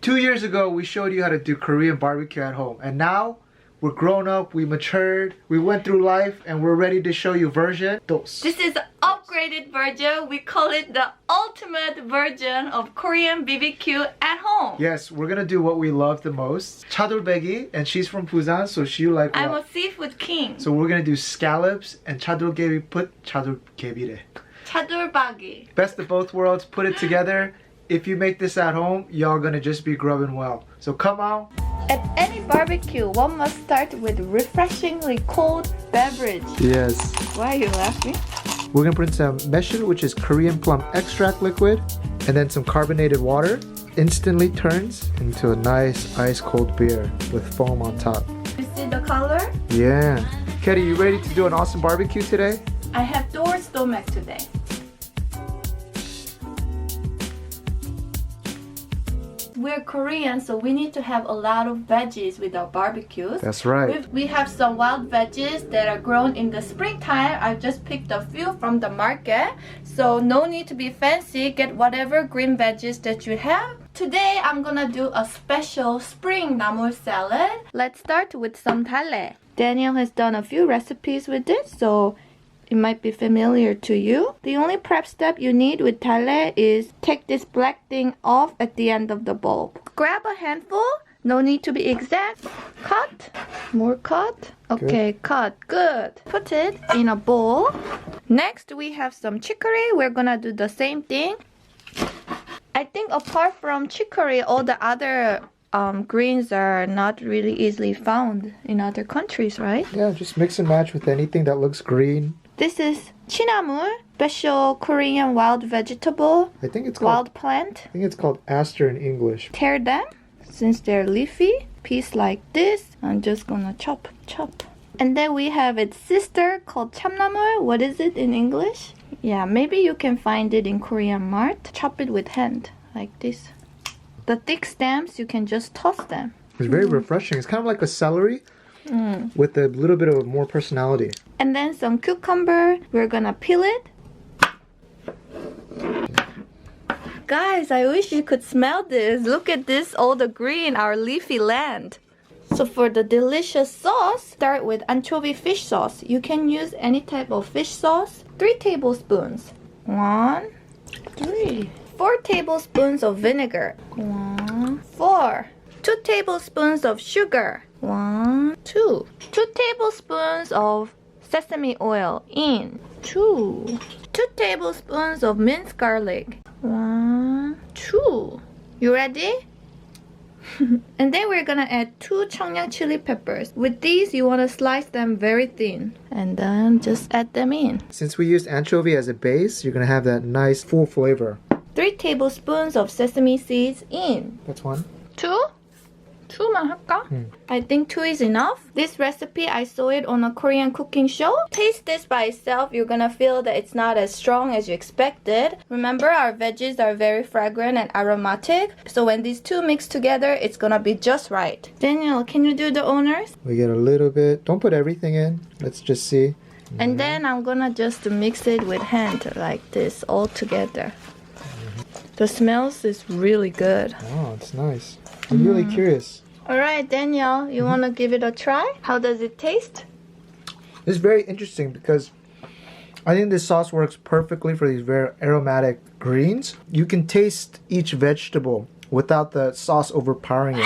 2 years ago, we showed you how to do Korean barbecue at home. And now, we're grown up, we matured, we went through life, and we're ready to show you version 2. This is the upgraded version. We call it the ultimate version of Korean BBQ at home. Yes, we're gonna do what we love the most. Chadolbaegi, and she's from Busan, so she like what? I'm a seafood king. So we're gonna do scallops, and Chadolbaegi put Chadolbaegi. Chadolbaegi. Best of both worlds, put it together. If you make this at home, y'all gonna just be grubbing well. So come on. At any barbecue, one must start with refreshingly cold beverage. Yes. Why are you laughing? We're gonna put in some meshu, which is Korean plum extract liquid, and then some carbonated water. Instantly turns into a nice ice cold beer with foam on top. You see the color? Yeah. Katie, you ready to do an awesome barbecue today? I have door stomach today. We're Korean, so we need to have a lot of veggies with our barbecues. That's right. We have some wild veggies that are grown in the springtime. I just picked a few from the market. So no need to be fancy. Get whatever green veggies that you have. Today, I'm gonna do a special spring namul salad. Let's start with some dalle. Daniel has done a few recipes with this, so it might be familiar to you. The only prep step you need with dalle is take this black thing off at the end of the bowl. Grab a handful. No need to be exact. Cut. More cut. Okay, good. Cut. Good. Put it in a bowl. Next, we have some chicory. We're gonna do the same thing. I think apart from chicory, all the other greens are not really easily found in other countries, right? Yeah, just mix and match with anything that looks green. This is chinamul, special Korean wild vegetable. I think it's called wild plant. I think it's called aster in English. Tear them since they're leafy. Piece like this. I'm just gonna chop. And then we have its sister called chamnamul. What is it in English? Yeah, maybe you can find it in Korean mart. Chop it with hand like this. The thick stems, you can just toss them. It's very refreshing. It's kind of like a celery with a little bit of more personality. And then some cucumber. We're gonna peel it. Guys, I wish you could smell this. Look at this, all the green, our leafy land. So for the delicious sauce, start with anchovy fish sauce. You can use any type of fish sauce. 3 tablespoons. 1, 3. 4 tablespoons of vinegar. 1, 4. 2 tablespoons of sugar. 1, 2. 2 tablespoons of sesame oil in. 2. 2 tablespoons of minced garlic. 1, 2. You ready? And then we're gonna add 2 cheongyang chili peppers. With these, you wanna slice them very thin. And then just add them in. Since we used anchovy as a base, you're gonna have that nice full flavor. 3 tablespoons of sesame seeds in. That's 1. 2? 2만 할까? I think 2 is enough. This recipe, I saw it on a Korean cooking show. Taste this by itself. You're gonna feel that it's not as strong as you expected. Remember, our veggies are very fragrant and aromatic. So when these two mix together, it's gonna be just right. Daniel, can you do the honors? We get a little bit. Don't put everything in. Let's just see. And then I'm gonna just mix it with hand like this all together. The smells is really good. Oh, it's nice. I'm really curious. Alright, Daniel, you want to give it a try? How does it taste? It's very interesting because I think this sauce works perfectly for these very aromatic greens. You can taste each vegetable without the sauce overpowering it.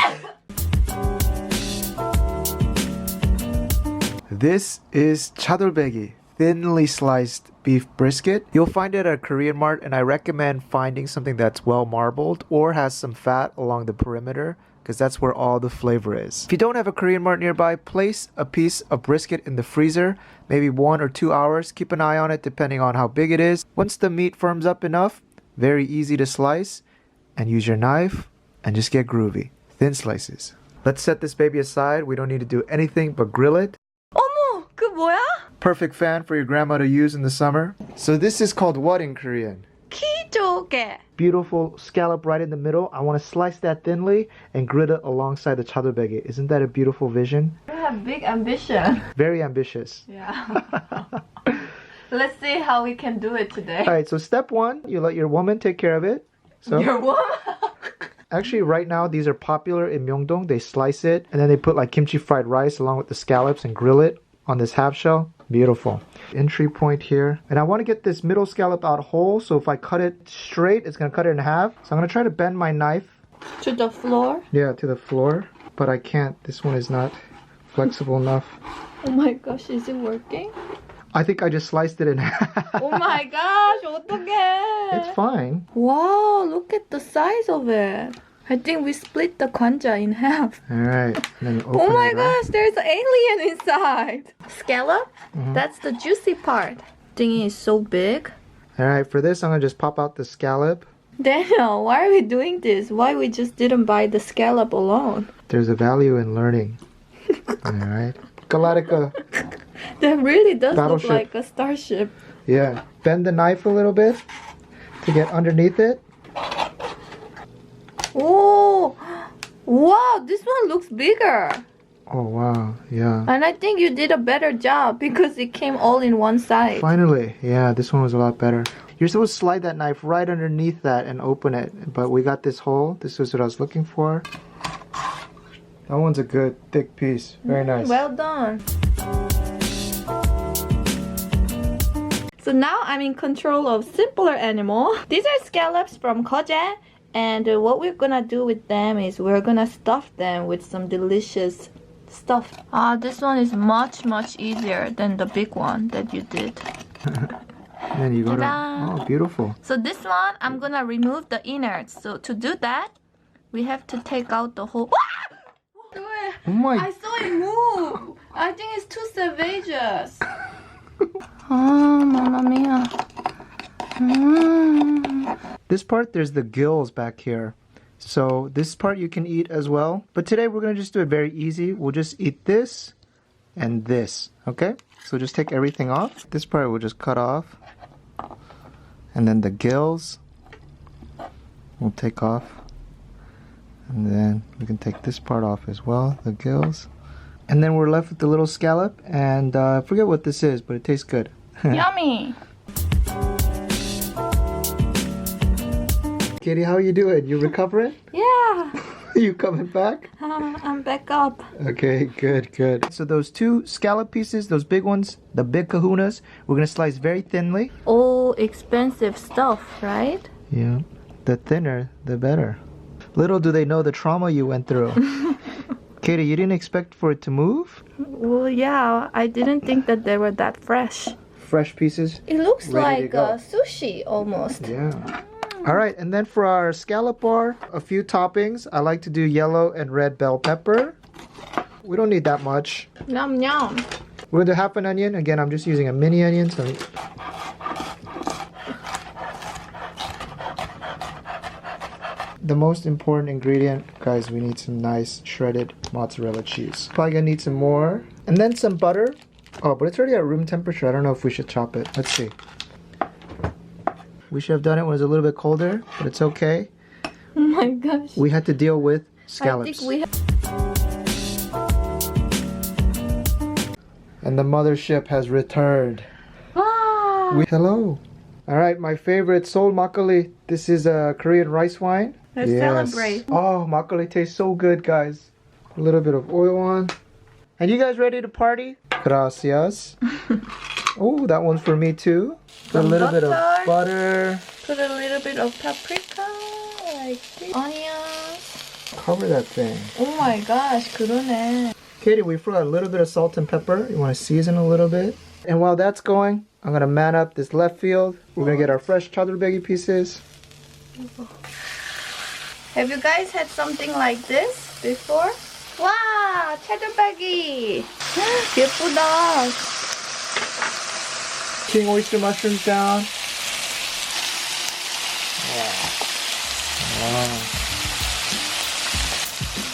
This is Chadolbaegi, thinly sliced beef brisket. You'll find it at a Korean mart, and I recommend finding something that's well marbled or has some fat along the perimeter, because that's where all the flavor is. If you don't have a Korean mart nearby, place a piece of brisket in the freezer, maybe 1 or 2 hours. Keep an eye on it depending on how big it is. Once the meat firms up enough, very easy to slice, and use your knife and just get groovy. Thin slices. Let's set this baby aside. We don't need to do anything but grill it. 어머, 그 뭐야? Perfect fan for your grandma to use in the summer. So this is called what in Korean? 키조개. Beautiful scallop right in the middle. I want to slice that thinly and grill it alongside the chadolbaegi. Isn't that a beautiful vision? You have big ambition. Very ambitious. Yeah. Let's see how we can do it today. All right, so step 1, you let your woman take care of it. So Your woman? Actually, right now, these are popular in Myeongdong. They slice it, and then they put like kimchi fried rice along with the scallops and grill it on this half shell. Beautiful. Entry point here. And I want to get this middle scallop out whole, so if I cut it straight, it's going to cut it in half. So I'm going to try to bend my knife. To the floor? Yeah, to the floor. But I can't. This one is not flexible enough. Oh my gosh, is it working? I think I just sliced it in half. Oh my gosh, 어떡해. It's fine. Wow, look at the size of it. I think we split the kwanja in half. Alright. Then you open Oh my it up. gosh, there's an alien inside. Scallop? Mm-hmm. That's the juicy part. Thingy is so big. Alright, for this I'm going to just pop out the scallop. Daniel, why are we doing this? Why we just didn't buy the scallop alone? There's a value in learning. Alright. Galactica. That really does Battleship. look like a starship. Yeah. Bend the knife a little bit to get underneath it. Oh, wow, this one looks bigger. Oh wow, yeah. And I think you did a better job because it came all in one side. Finally, yeah, this one was a lot better. You're supposed to slide that knife right underneath that and open it, but we got this hole. This is what I was looking for. That one's a good thick piece. Very nice. Well done. So now I'm in control of simpler animal. These are scallops from Koje. And what we're gonna do with them is we're gonna stuff them with some delicious stuff. This one is much easier than the big one that you did. And then you go to, Ta-da! oh, beautiful. So this one, I'm gonna remove the innards. So to do that, we have to take out the whole... Oh my. I saw it move! I think it's too savageous. Oh, mamma mia. This part, there's the gills back here. So this part you can eat as well. But today we're going to just do it very easy. We'll just eat this and this. Okay? So just take everything off. This part we'll just cut off. And then the gills we'll take off. And then we can take this part off as well, the gills. And then we're left with the little scallop. And I forget what this is, but it tastes good. Yummy! Katie, how are you doing? You recovering? Yeah! You coming back? I'm back up. Okay, good. So those two scallop pieces, those big ones, the big kahunas, we're going to slice very thinly. All expensive stuff, right? Yeah. The thinner, the better. Little do they know the trauma you went through. Katie, you didn't expect for it to move? Well, yeah, I didn't think that they were that fresh. Fresh pieces? It looks ready to like go. sushi almost. Yeah. All right, and then for our scallop bar, a few toppings. I like to do yellow and red bell pepper. We don't need that much. Yum yum. We're going to do half an onion. Again, I'm just using a mini onion. So the most important ingredient, guys, we need some nice shredded mozzarella cheese. Probably going to need some more. And then some butter. Oh, but it's already at room temperature. I don't know if we should chop it. Let's see. We should have done it when it was a little bit colder, but it's okay. Oh my gosh. We had to deal with scallops. I think we have... And the mothership has returned. Wow. Hello. All right, my favorite Seoul makgeolli. This is a Korean rice wine. Let's celebrate. Oh, makgeolli tastes so good, guys. A little bit of oil on. And you guys ready to party? Gracias. Oh, that one's for me too. Put a little bit of butter. Put a little bit of paprika, like this. Onions. Cover that thing. Oh my gosh, 그러네. Katie, we forgot a little bit of salt and pepper. You want to season a little bit. And while that's going, I'm going to man up this left field. We're going to get our fresh Chadolbaegi pieces. Have you guys had something like this before? 와, Chadolbaegi. 예쁘다. King oyster mushrooms down. Wow.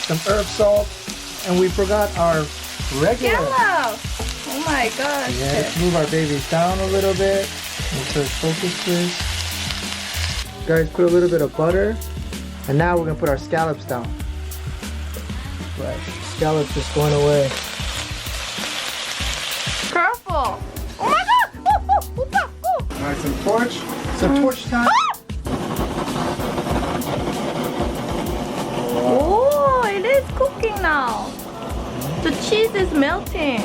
Some herb salt. And we forgot our regular. Scallop. Oh my gosh. Yeah, let's move our babies down a little bit. Insert focus, please. Guys, put a little bit of butter. And now we're going to put our scallops down. Right. Scallops just going away. Careful. Oh my god. Oh, opa, oh. Alright, some torch. Some torch time. cooking now. The cheese is melting.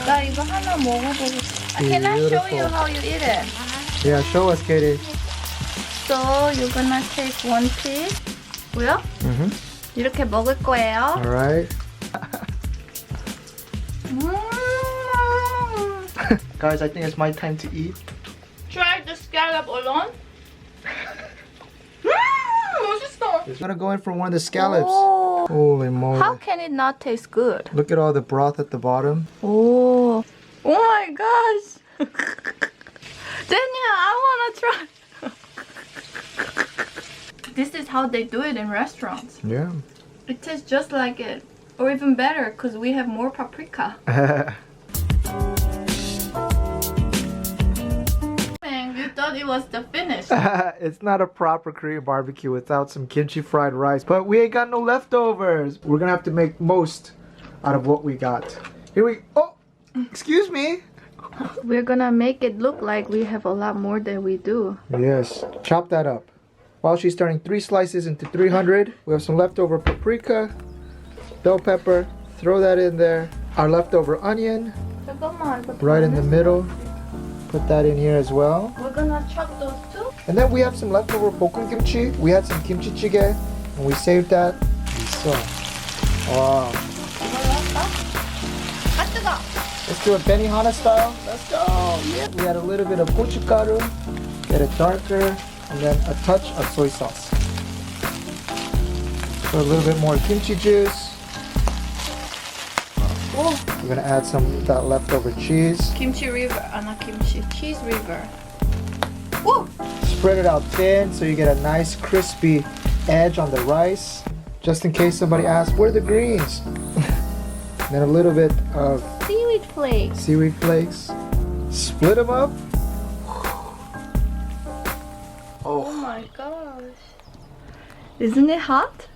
나 이거 하나 먹어보고. Can I show you how you eat it? Yeah, show us, Katie. So you're gonna take one piece. 뭐요? 이렇게 먹을 거예요. Alright. Guys, I think it's my time to eat. Try the scallop alone. 맛있어. It's gonna go in for one of the scallops. Oh. Holy moly. How can it not taste good? Look at all the broth at the bottom. Oh. Oh my gosh. Daniel, I wanna try. This is how they do it in restaurants. Yeah. It tastes just like it. Or even better, because we have more paprika. Man, you thought it was the finish. It's not a proper Korean barbecue without some kimchi fried rice. But we ain't got no leftovers. We're gonna have to make most out of what we got. Here we... Oh! Excuse me! We're gonna make it look like we have a lot more than we do. Yes. Chop that up. While she's turning 3 slices into 300, we have some leftover paprika, bell pepper. Throw that in there. Our leftover onion, right in the middle. Put that in here as well. We're gonna chop those too. And then we have some leftover 볶음 kimchi. We had some kimchi jjigae, and we saved that. So, wow. Let's do it Benihana style. Let's go. Yeah. We had a little bit of gochugaru, get it darker, and then a touch of soy sauce. So a little bit more kimchi juice. Oh. We're gonna add some of that leftover cheese. Kimchi river, not kimchi, cheese river. Oh. Spread it out thin so you get a nice crispy edge on the rice. Just in case somebody asks, where are the greens? And then a little bit of Seaweed flakes. seaweed flakes. Split them up. Oh my gosh. Isn't it hot?